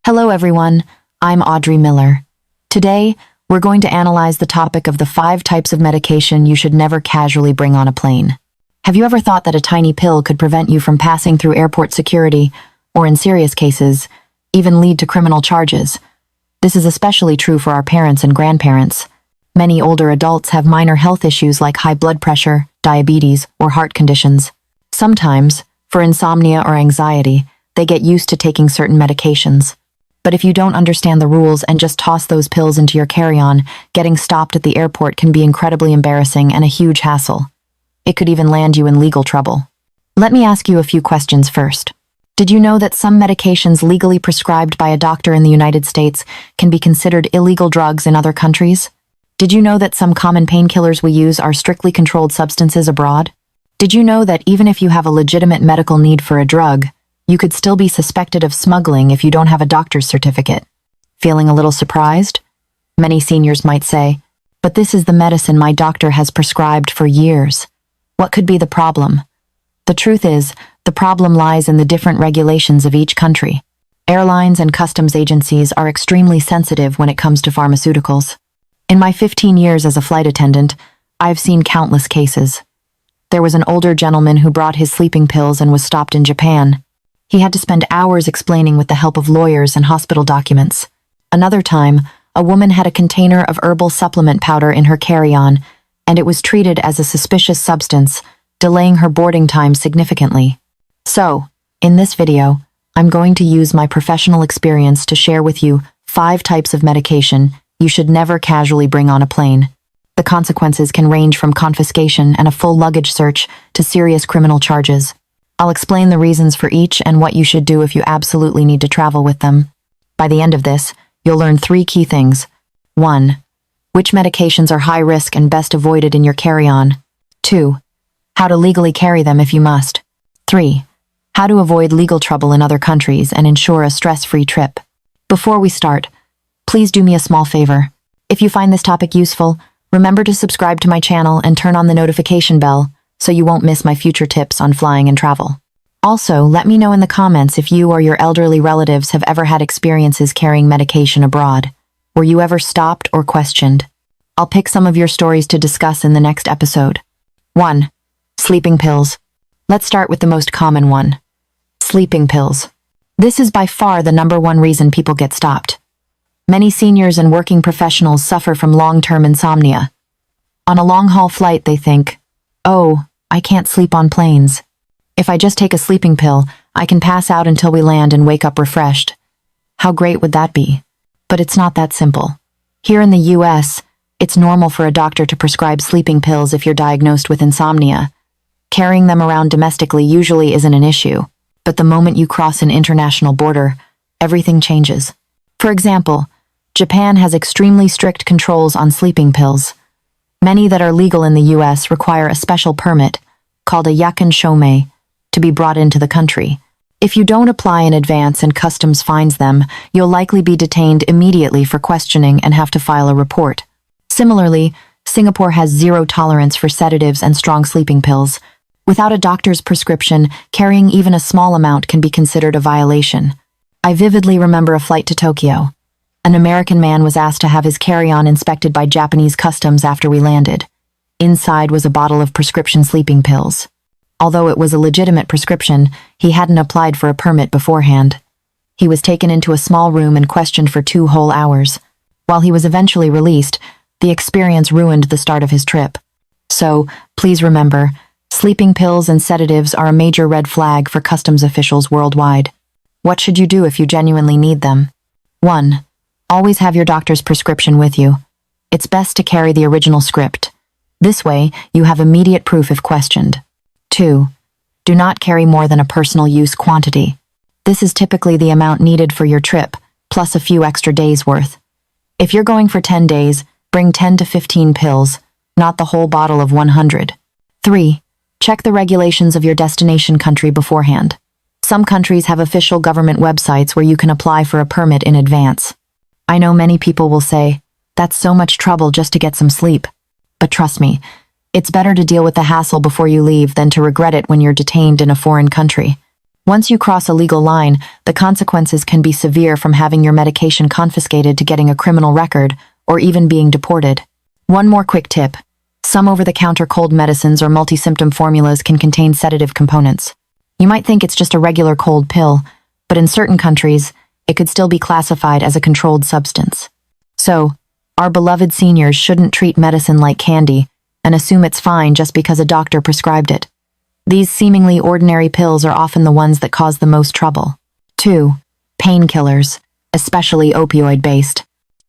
Hello everyone, I'm Audrey Miller. Today, we're going to analyze the topic of the 5 types of medication you should never casually bring on a plane. Have you ever thought that a tiny pill could prevent you from passing through airport security, or in serious cases, even lead to criminal charges? This is especially true for our parents and grandparents. Many older adults have minor health issues like high blood pressure, diabetes, or heart conditions. Sometimes, for insomnia or anxiety, they get used to taking certain medications. But if you don't understand the rules and just toss those pills into your carry-on, getting stopped at the airport can be incredibly embarrassing and a huge hassle. It could even land you in legal trouble. Let me ask you a few questions first. Did you know that some medications legally prescribed by a doctor in the United States can be considered illegal drugs in other countries? Did you know that some common painkillers we use are strictly controlled substances abroad? Did you know that even if you have a legitimate medical need for a drug, you could still be suspected of smuggling if you don't have a doctor's certificate? Feeling a little surprised? Many seniors might say, but this is the medicine my doctor has prescribed for years. What could be the problem? The truth is, the problem lies in the different regulations of each country. Airlines and customs agencies are extremely sensitive when it comes to pharmaceuticals. In my 15 years as a flight attendant, I've seen countless cases. There was an older gentleman who brought his sleeping pills and was stopped in Japan. He had to spend hours explaining with the help of lawyers and hospital documents. Another time, a woman had a container of herbal supplement powder in her carry-on, and it was treated as a suspicious substance, delaying her boarding time significantly. So, in this video, I'm going to use my professional experience to share with you 5 types of medication you should never casually bring on a plane. The consequences can range from confiscation and a full luggage search to serious criminal charges. I'll explain the reasons for each and what you should do if you absolutely need to travel with them. By the end of this, you'll learn 3 key things. 1. Which medications are high risk and best avoided in your carry-on. 2. How to legally carry them if you must. 3. How to avoid legal trouble in other countries and ensure a stress-free trip. Before we start, please do me a small favor. If you find this topic useful, remember to subscribe to my channel and turn on the notification bell so you won't miss my future tips on flying and travel. Also, let me know in the comments if you or your elderly relatives have ever had experiences carrying medication abroad. Were you ever stopped or questioned? I'll pick some of your stories to discuss in the next episode. 1. Sleeping pills. Let's start with the most common one. Sleeping pills. This is by far the #1 reason people get stopped. Many seniors and working professionals suffer from long-term insomnia. On a long-haul flight, they think, "Oh, I can't sleep on planes. If I just take a sleeping pill, I can pass out until we land and wake up refreshed." How great would that be? But it's not that simple. Here in the US, it's normal for a doctor to prescribe sleeping pills if you're diagnosed with insomnia. Carrying them around domestically usually isn't an issue, but the moment you cross an international border, everything changes. For example, Japan has extremely strict controls on sleeping pills. Many that are legal in the US require a special permit, called a yakan shomei, to be brought into the country. If you don't apply in advance and customs finds them, you'll likely be detained immediately for questioning and have to file a report. Similarly, Singapore has zero tolerance for sedatives and strong sleeping pills. Without a doctor's prescription, carrying even a small amount can be considered a violation. I vividly remember a flight to Tokyo. An American man was asked to have his carry-on inspected by Japanese customs after we landed. Inside was a bottle of prescription sleeping pills. Although it was a legitimate prescription, he hadn't applied for a permit beforehand. He was taken into a small room and questioned for 2 whole hours. While he was eventually released, the experience ruined the start of his trip. So, please remember, sleeping pills and sedatives are a major red flag for customs officials worldwide. What should you do if you genuinely need them? 1. Always have your doctor's prescription with you. It's best to carry the original script. This way, you have immediate proof if questioned. 2. Do not carry more than a personal use quantity. This is typically the amount needed for your trip, plus a few extra days' worth. If you're going for 10 days, bring 10 to 15 pills, not the whole bottle of 100. 3. Check the regulations of your destination country beforehand. Some countries have official government websites where you can apply for a permit in advance. I know many people will say, "That's so much trouble just to get some sleep." But trust me, it's better to deal with the hassle before you leave than to regret it when you're detained in a foreign country. Once you cross a legal line, the consequences can be severe, from having your medication confiscated to getting a criminal record or even being deported. One more quick tip. Some over-the-counter cold medicines or multi-symptom formulas can contain sedative components. You might think it's just a regular cold pill, but in certain countries, it could still be classified as a controlled substance. So, our beloved seniors shouldn't treat medicine like candy and assume it's fine just because a doctor prescribed it. These seemingly ordinary pills are often the ones that cause the most trouble. 2. Painkillers, especially opioid-based.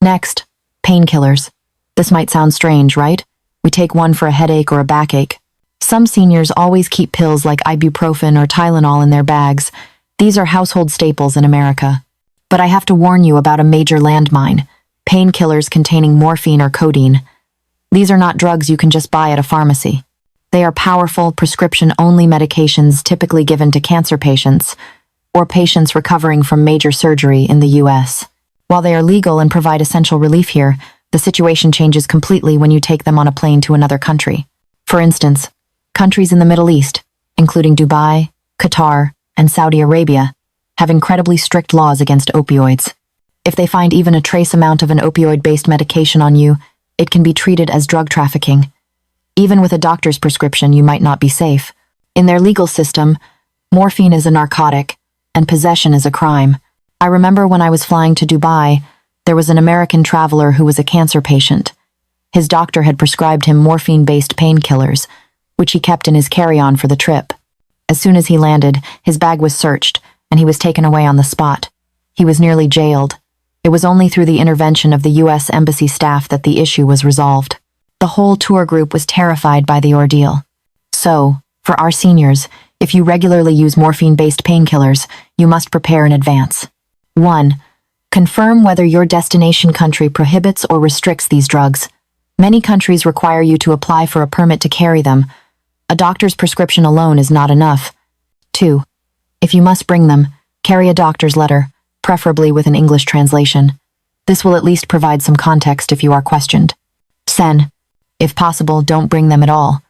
Next, painkillers. This might sound strange, right? We take one for a headache or a backache. Some seniors always keep pills like ibuprofen or Tylenol in their bags. These are household staples in America. But I have to warn you about a major landmine: painkillers containing morphine or codeine. These are not drugs you can just buy at a pharmacy. They are powerful, prescription-only medications typically given to cancer patients or patients recovering from major surgery in the US. While they are legal and provide essential relief here, the situation changes completely when you take them on a plane to another country. For instance, countries in the Middle East, including Dubai, Qatar, and Saudi Arabia, have incredibly strict laws against opioids. If they find even a trace amount of an opioid-based medication on you, it can be treated as drug trafficking. Even with a doctor's prescription, you might not be safe. In their legal system, morphine is a narcotic, and possession is a crime. I remember when I was flying to Dubai, there was an American traveler who was a cancer patient. His doctor had prescribed him morphine-based painkillers, which he kept in his carry-on for the trip. As soon as he landed, his bag was searched, and he was taken away on the spot. He was nearly jailed. It was only through the intervention of the U.S. Embassy staff that the issue was resolved. The whole tour group was terrified by the ordeal. So, for our seniors, if you regularly use morphine-based painkillers, you must prepare in advance. 1. Confirm whether your destination country prohibits or restricts these drugs. Many countries require you to apply for a permit to carry them. A doctor's prescription alone is not enough. 2. If you must bring them, carry a doctor's letter, preferably with an English translation. This will at least provide some context if you are questioned. Sen. If possible, don't bring them at all.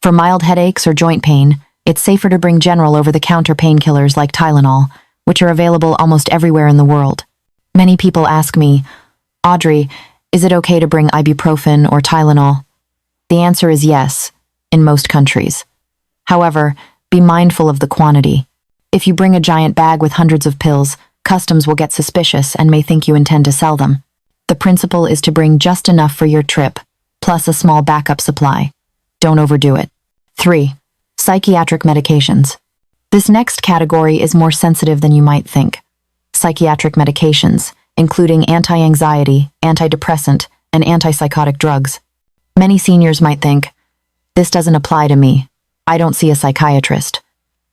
For mild headaches or joint pain, it's safer to bring general over-the-counter painkillers like Tylenol, which are available almost everywhere in the world. Many people ask me, Audrey, is it okay to bring ibuprofen or Tylenol? The answer is yes, in most countries. However, be mindful of the quantity. If you bring a giant bag with hundreds of pills, customs will get suspicious and may think you intend to sell them. The principle is to bring just enough for your trip, plus a small backup supply. Don't overdo it. 3. Psychiatric medications. This next category is more sensitive than you might think. Psychiatric medications, including anti-anxiety, antidepressant, and antipsychotic drugs. Many seniors might think, this doesn't apply to me. I don't see a psychiatrist.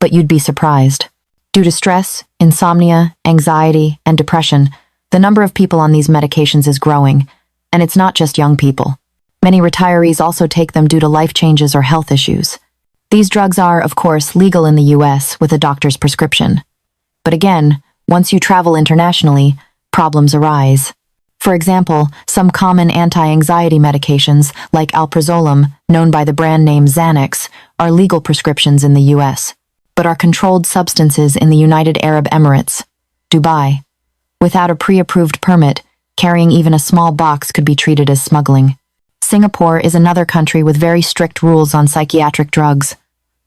But you'd be surprised. Due to stress, insomnia, anxiety, and depression, the number of people on these medications is growing, and it's not just young people. Many retirees also take them due to life changes or health issues. These drugs are, of course, legal in the US with a doctor's prescription. But again, once you travel internationally, problems arise. For example, some common anti-anxiety medications, like alprazolam, known by the brand name Xanax, are legal prescriptions in the US, but are controlled substances in the United Arab Emirates, Dubai. Without a pre-approved permit, carrying even a small box could be treated as smuggling. Singapore is another country with very strict rules on psychiatric drugs.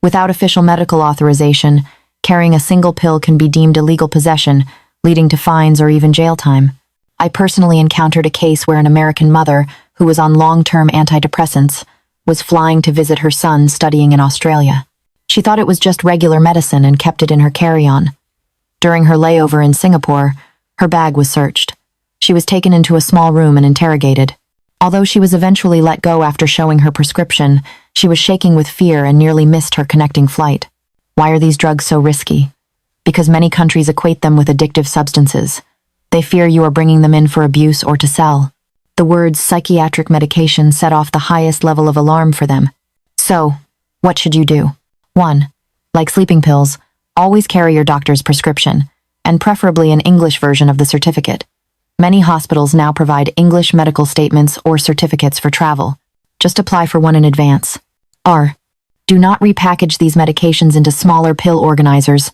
Without official medical authorization, carrying a single pill can be deemed illegal possession, leading to fines or even jail time. I personally encountered a case where an American mother, who was on long-term antidepressants, was flying to visit her son studying in Australia. She thought it was just regular medicine and kept it in her carry-on. During her layover in Singapore, her bag was searched. She was taken into a small room and interrogated. Although she was eventually let go after showing her prescription, she was shaking with fear and nearly missed her connecting flight. Why are these drugs so risky? Because many countries equate them with addictive substances. They fear you are bringing them in for abuse or to sell. The words psychiatric medication set off the highest level of alarm for them. So, what should you do? 1. Like sleeping pills, always carry your doctor's prescription, and preferably an English version of the certificate. Many hospitals now provide English medical statements or certificates for travel. Just apply for one in advance. R. Do not repackage these medications into smaller pill organizers.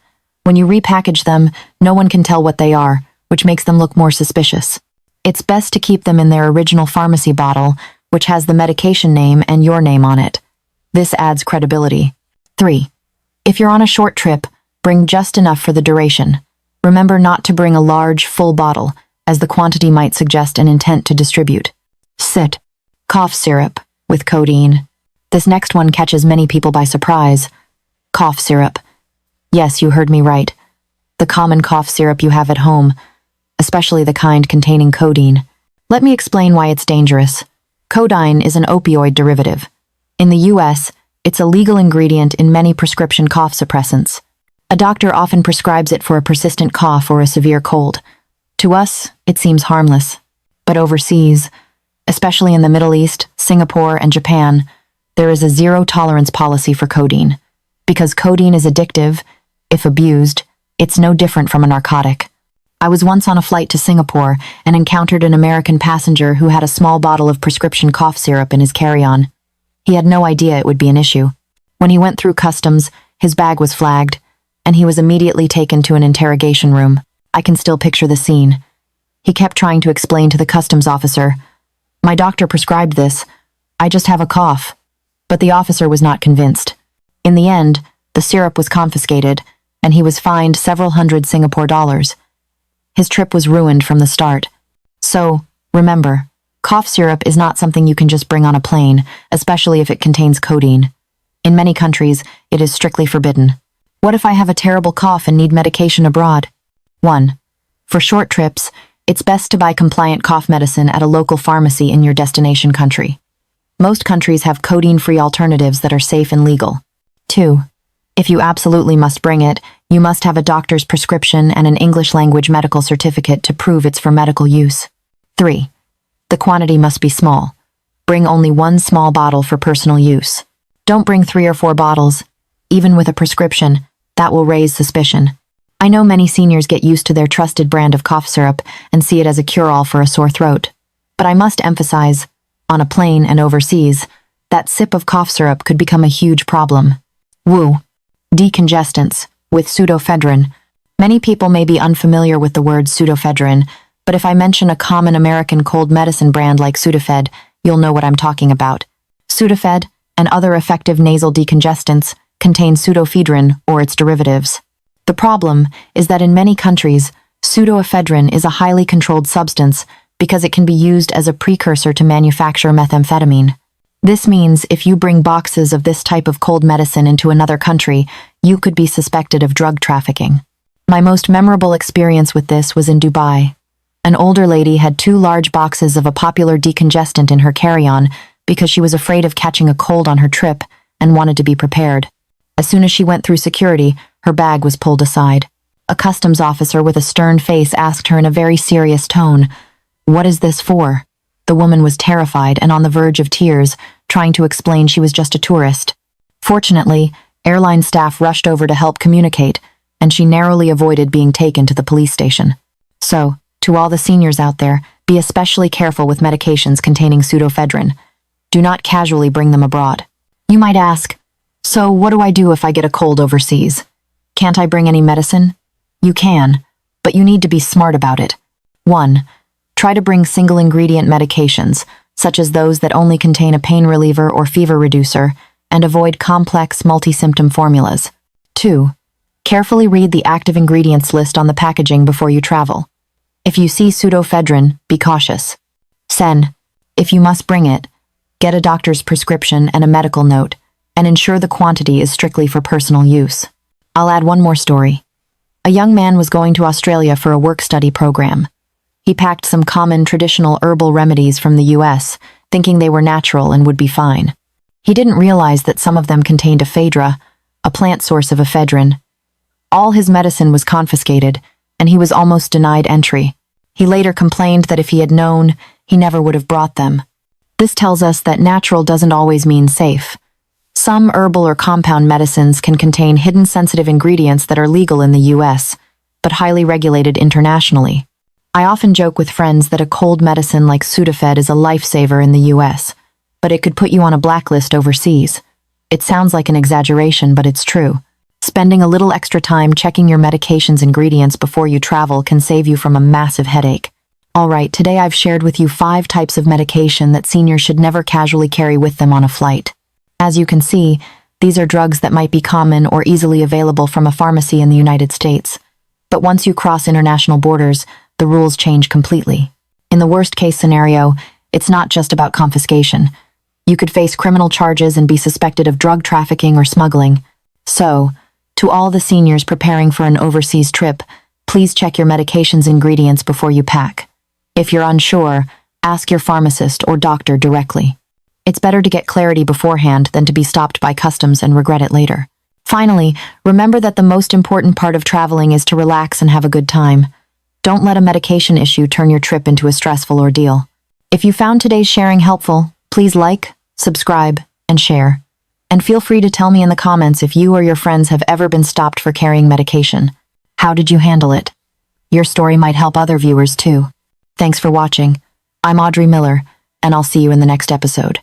When you repackage them, no one can tell what they are, which makes them look more suspicious. It's best to keep them in their original pharmacy bottle, which has the medication name and your name on it. This adds credibility. 3. If you're on a short trip, bring just enough for the duration. Remember not to bring a large, full bottle, as the quantity might suggest an intent to distribute. Sit. Cough syrup, with codeine. This next one catches many people by surprise. Cough syrup. Yes, you heard me right. The common cough syrup you have at home, especially the kind containing codeine. Let me explain why it's dangerous. Codeine is an opioid derivative. In the US, it's a legal ingredient in many prescription cough suppressants. A doctor often prescribes it for a persistent cough or a severe cold. To us, it seems harmless. But overseas, especially in the Middle East, Singapore, and Japan, there is a zero-tolerance policy for codeine. Because codeine is addictive, if abused, it's no different from a narcotic. I was once on a flight to Singapore and encountered an American passenger who had a small bottle of prescription cough syrup in his carry-on. He had no idea it would be an issue. When he went through customs, his bag was flagged, and he was immediately taken to an interrogation room. I can still picture the scene. He kept trying to explain to the customs officer, "My doctor prescribed this. I just have a cough." But the officer was not convinced. In the end, the syrup was confiscated, and he was fined several hundred Singapore dollars. His trip was ruined from the start. So, remember, cough syrup is not something you can just bring on a plane, especially if it contains codeine. In many countries, it is strictly forbidden. What if I have a terrible cough and need medication abroad? 1. For short trips, it's best to buy compliant cough medicine at a local pharmacy in your destination country. Most countries have codeine-free alternatives that are safe and legal. 2. If you absolutely must bring it, you must have a doctor's prescription and an English-language medical certificate to prove it's for medical use. 3. The quantity must be small. Bring only one small bottle for personal use. Don't bring 3 or 4 bottles. Even with a prescription, that will raise suspicion. I know many seniors get used to their trusted brand of cough syrup and see it as a cure-all for a sore throat. But I must emphasize, on a plane and overseas, that sip of cough syrup could become a huge problem. Woo. Decongestants, with pseudoephedrine. Many people may be unfamiliar with the word pseudoephedrine, but if I mention a common American cold medicine brand like Sudafed, you'll know what I'm talking about. Sudafed and other effective nasal decongestants contain pseudoephedrine or its derivatives. The problem is that in many countries, pseudoephedrine is a highly controlled substance because it can be used as a precursor to manufacture methamphetamine. This means if you bring boxes of this type of cold medicine into another country, you could be suspected of drug trafficking. My most memorable experience with this was in Dubai. An older lady had 2 large boxes of a popular decongestant in her carry-on because she was afraid of catching a cold on her trip and wanted to be prepared. As soon as she went through security, her bag was pulled aside. A customs officer with a stern face asked her in a very serious tone, "What is this for?" The woman was terrified and on the verge of tears, trying to explain she was just a tourist. Fortunately, airline staff rushed over to help communicate, and she narrowly avoided being taken to the police station. So, to all the seniors out there, be especially careful with medications containing pseudoephedrine. Do not casually bring them abroad. You might ask, "So what do I do if I get a cold overseas? Can't I bring any medicine?" You can, but you need to be smart about it. 1. Try to bring single-ingredient medications, such as those that only contain a pain reliever or fever reducer, and avoid complex multi-symptom formulas. 2. Carefully read the active ingredients list on the packaging before you travel. If you see pseudoephedrine, be cautious. Sen. If you must bring it, get a doctor's prescription and a medical note, and ensure the quantity is strictly for personal use. I'll add one more story. A young man was going to Australia for a work-study program. He packed some common traditional herbal remedies from the US, thinking they were natural and would be fine. He didn't realize that some of them contained ephedra, a plant source of ephedrine. All his medicine was confiscated, and he was almost denied entry. He later complained that if he had known, he never would have brought them. This tells us that natural doesn't always mean safe. Some herbal or compound medicines can contain hidden sensitive ingredients that are legal in the US, but highly regulated internationally. I often joke with friends that a cold medicine like Sudafed is a lifesaver in the US, but it could put you on a blacklist overseas. It sounds like an exaggeration, but it's true. Spending a little extra time checking your medication's ingredients before you travel can save you from a massive headache. Alright, today I've shared with you 5 types of medication that seniors should never casually carry with them on a flight. As you can see, these are drugs that might be common or easily available from a pharmacy in the United States. But once you cross international borders, the rules change completely. In the worst-case scenario, it's not just about confiscation. You could face criminal charges and be suspected of drug trafficking or smuggling. So, to all the seniors preparing for an overseas trip, please check your medication's ingredients before you pack. If you're unsure, ask your pharmacist or doctor directly. It's better to get clarity beforehand than to be stopped by customs and regret it later. Finally, remember that the most important part of traveling is to relax and have a good time. Don't let a medication issue turn your trip into a stressful ordeal. If you found today's sharing helpful, please like, subscribe, and share. And feel free to tell me in the comments if you or your friends have ever been stopped for carrying medication. How did you handle it? Your story might help other viewers too. Thanks for watching. I'm Audrey Miller, and I'll see you in the next episode.